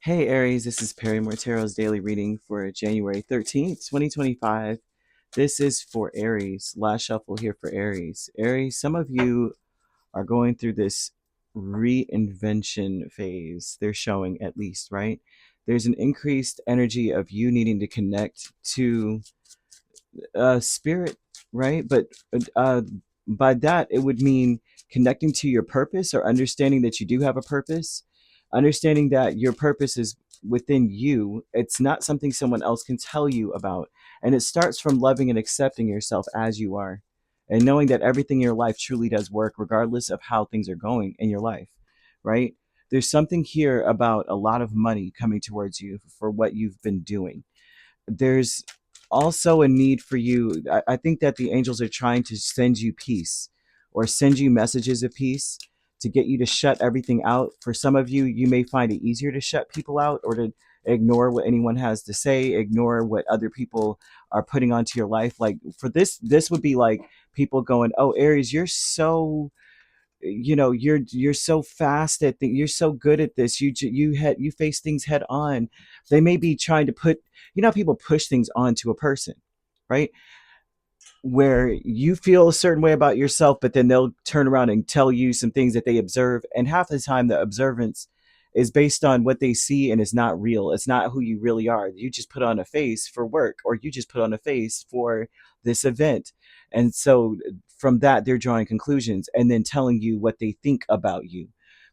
Hey Aries, this is Perry Mortero's daily reading for January 13th, 2025. This is for Aries. Last shuffle here for Aries. Aries, some of you are going through this reinvention phase. They're showing at least, right? There's an increased energy of you needing to connect to spirit, right? But uh, by that, it would mean connecting to your purpose or understanding that you do have a purpose, understanding that your purpose is within you. It's not something someone else can tell you about. And it starts from loving and accepting yourself as you are and knowing that everything in your life truly does work, regardless of how things are going in your life, right? There's something here about a lot of money coming towards you for what you've been doing. There's also a need for you. I think that the angels are trying to send you peace or send you messages of peace to get you to shut everything out. For some of you, you may find it easier to shut people out or to ignore what anyone has to say, ignore what other people are putting onto your life. Like for this would be like people going, "Oh, Aries, you're so you're so fast at you're so good at this. You face things head on." They may be trying to put, how people push things onto a person, right? Where you feel a certain way about yourself, but then they'll turn around and tell you some things that they observe, and half the time the observance is based on what they see and it's not real. It's not who you really are. You just put on a face for work, or you just put on a face for this event. And so from that, they're drawing conclusions and then telling you what they think about you.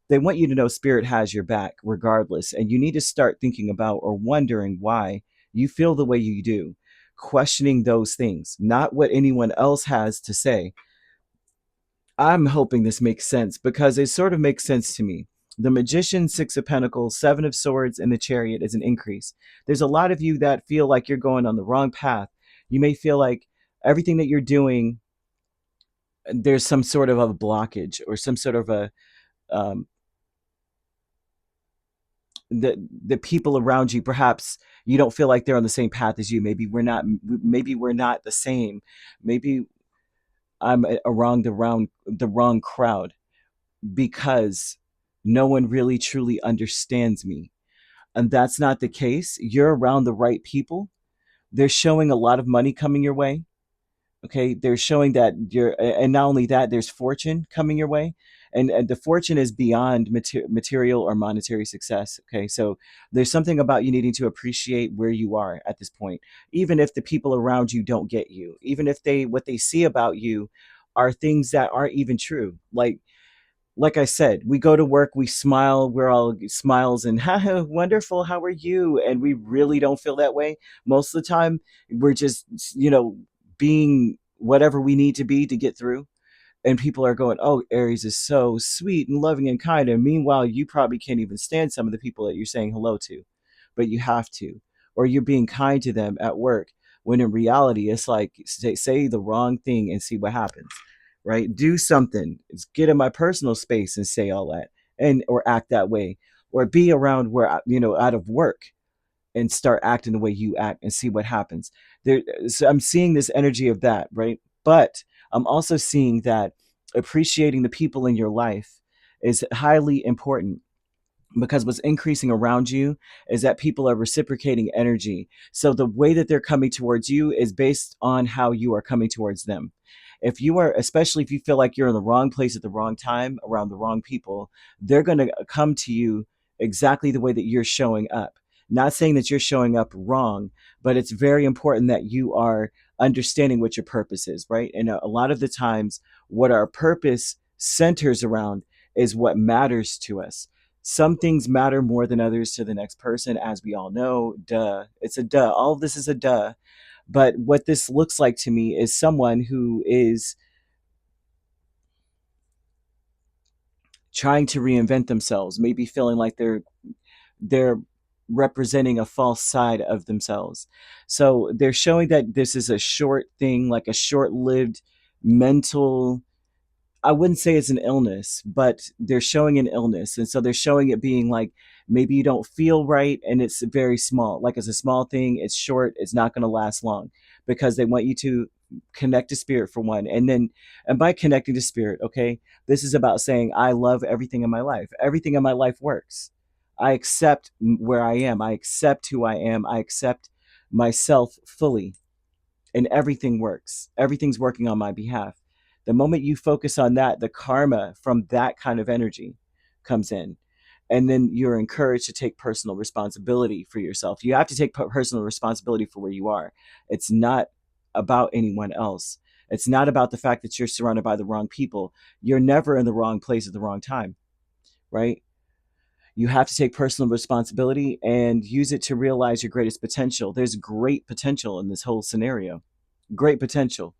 They want you to know spirit has your back regardless, and you need to start thinking about or wondering why you feel the way you do, questioning those things, not what anyone else has to say. I'm hoping this makes sense because it sort of makes sense to me. The Magician, Six of Pentacles, Seven of Swords, and the Chariot is an increase. There's a lot of you that feel like you're going on the wrong path. You may feel like everything that you're doing, there's some sort of a blockage or some sort of a um, the people around you, perhaps you don't feel like they're on the same path as you. Maybe we're not the same. Maybe I'm around the wrong crowd because no one really truly understands me. And that's not the case. You're around the right people. They're showing a lot of money coming your way. Okay, they're showing that and not only that, there's fortune coming your way. And the fortune is beyond material or monetary success. Okay, so there's something about you needing to appreciate where you are at this point, even if the people around you don't get you, even if what they see about you are things that aren't even true. Like I said, we go to work, we smile, we're all smiles and haha, wonderful, how are you? And we really don't feel that way. Most of the time, we're just, being whatever we need to be to get through. And people are going, "Oh, Aries is so sweet and loving and kind." And meanwhile, you probably can't even stand some of the people that you're saying hello to, but you have to. Or you're being kind to them at work when in reality, it's like say the wrong thing and see what happens, right? Do something. Get in my personal space and say all that, and or act that way, or be around where out of work and start acting the way you act and see what happens. So I'm seeing this energy of that, right? But I'm also seeing that appreciating the people in your life is highly important, because what's increasing around you is that people are reciprocating energy. So the way that they're coming towards you is based on how you are coming towards them. If you are, especially if you feel like you're in the wrong place at the wrong time around the wrong people, they're going to come to you exactly the way that you're showing up. Not saying that you're showing up wrong, but it's very important that you are understanding what your purpose is, right? And a lot of the times, what our purpose centers around is what matters to us. Some things matter more than others to the next person, as we all know. Duh. It's a duh. All of this is a duh. But what this looks like to me is someone who is trying to reinvent themselves, maybe feeling like they're representing a false side of themselves. So they're showing that this is a short thing, like a short-lived mental, I wouldn't say it's an illness, but they're showing an illness. And so they're showing it being like maybe you don't feel right and it's very small. Like it's a small thing, it's short, it's not going to last long, because they want you to connect to spirit for one. And by connecting to spirit, okay, this is about saying, I love everything in my life. Everything in my life works. I accept where I am. I accept who I am. I accept myself fully, and everything works. Everything's working on my behalf. The moment you focus on that, the karma from that kind of energy comes in. And then you're encouraged to take personal responsibility for yourself. You have to take personal responsibility for where you are. It's not about anyone else. It's not about the fact that you're surrounded by the wrong people. You're never in the wrong place at the wrong time, right? You have to take personal responsibility and use it to realize your greatest potential. There's great potential in this whole scenario. Great potential.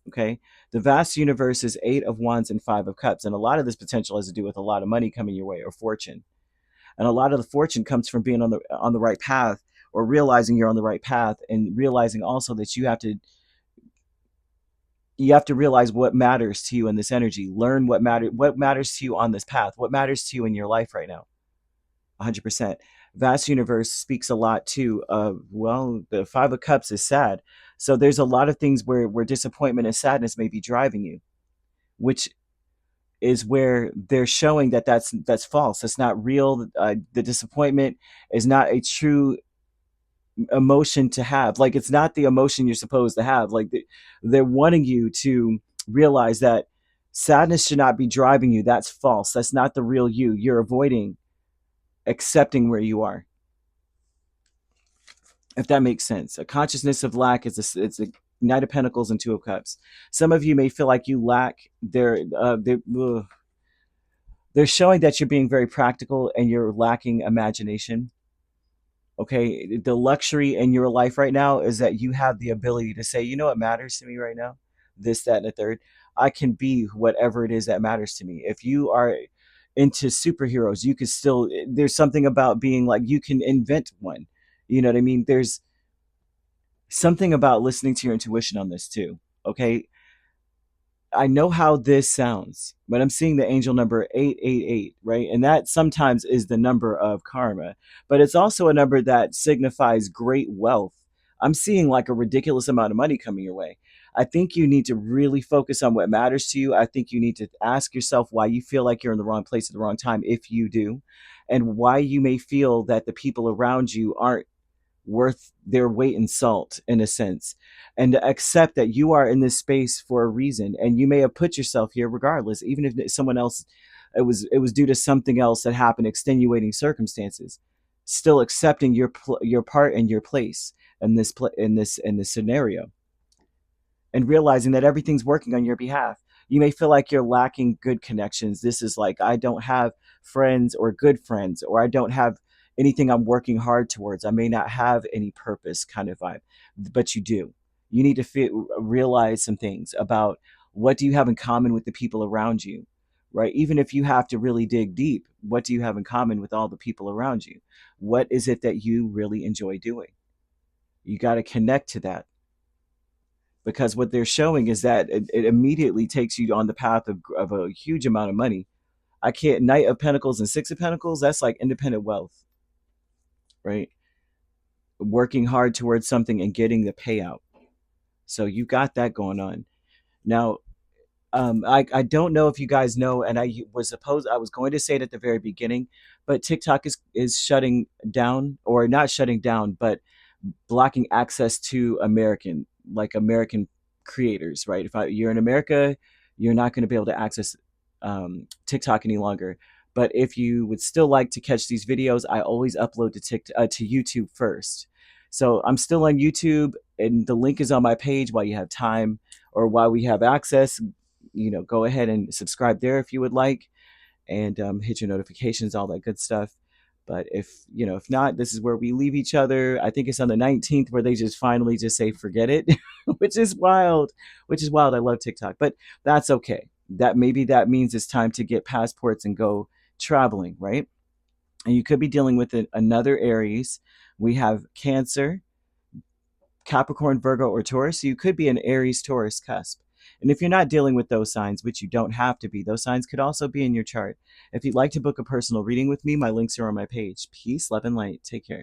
Okay. The vast universe is 8 of Wands and 5 of Cups. And a lot of this potential has to do with a lot of money coming your way or fortune. And a lot of the fortune comes from being on the right path, or realizing you're on the right path, and realizing also that you have to realize what matters to you in this energy. Learn what matters to you on this path, what matters to you in your life right now. 100%. Vast universe speaks a lot too of, well, the 5 of Cups is sad. So there's a lot of things where disappointment and sadness may be driving you, which is where they're showing that that's false. That's not real. The disappointment is not a true emotion to have. Like, it's not the emotion you're supposed to have. Like, they're wanting you to realize that sadness should not be driving you. That's false. That's not the real you. You're avoiding accepting where you are, if that makes sense. A consciousness of lack is it's a Knight of Pentacles and 2 of Cups. Some of you may feel like you lack. They're showing that you're being very practical and you're lacking imagination. Okay, the luxury in your life right now is that you have the ability to say, you know what matters to me right now? This, that, and the third. I can be whatever it is that matters to me. If you are into superheroes, you could still, there's something about being like, you can invent one. You know what I mean? There's something about listening to your intuition on this too. Okay, I know how this sounds, but I'm seeing the angel number 888, right? And that sometimes is the number of karma, but it's also a number that signifies great wealth. I'm seeing like a ridiculous amount of money coming your way. I think you need to really focus on what matters to you. I think you need to ask yourself why you feel like you're in the wrong place at the wrong time, if you do, and why you may feel that the people around you aren't worth their weight in salt, in a sense, and to accept that you are in this space for a reason, and you may have put yourself here regardless, even if someone else, it was due to something else that happened, extenuating circumstances. Still accepting your part and your place in this scenario, and realizing that everything's working on your behalf. You may feel like you're lacking good connections. This is like, I don't have friends or good friends, or I don't have anything I'm working hard towards. I may not have any purpose kind of vibe, but you do. You need to realize some things about what do you have in common with the people around you, right? Even if you have to really dig deep, what do you have in common with all the people around you? What is it that you really enjoy doing? You got to connect to that, because what they're showing is that it immediately takes you on the path of a huge amount of money. I can't, Knight of Pentacles and 6 of Pentacles, that's like independent wealth, right? Working hard towards something and getting the payout. So you got that going on. Now, I don't know if you guys know, and I was going to say it at the very beginning, but TikTok is shutting down, or not shutting down, but blocking access to American creators, right? If you're in America, you're not going to be able to access TikTok any longer. But if you would still like to catch these videos, I always upload to YouTube first. So I'm still on YouTube, and the link is on my page while you have time, or while we have access. Go ahead and subscribe there if you would like, and hit your notifications, all that good stuff. But if not, this is where we leave each other. I think it's on the 19th where they just finally just say, forget it, which is wild, I love TikTok, but that's okay. That means it's time to get passports and go traveling, right? And you could be dealing with another Aries. We have Cancer, Capricorn, Virgo, or Taurus. So you could be an Aries Taurus cusp. And if you're not dealing with those signs, which you don't have to be, those signs could also be in your chart. If you'd like to book a personal reading with me, my links are on my page. Peace, love, and light. Take care.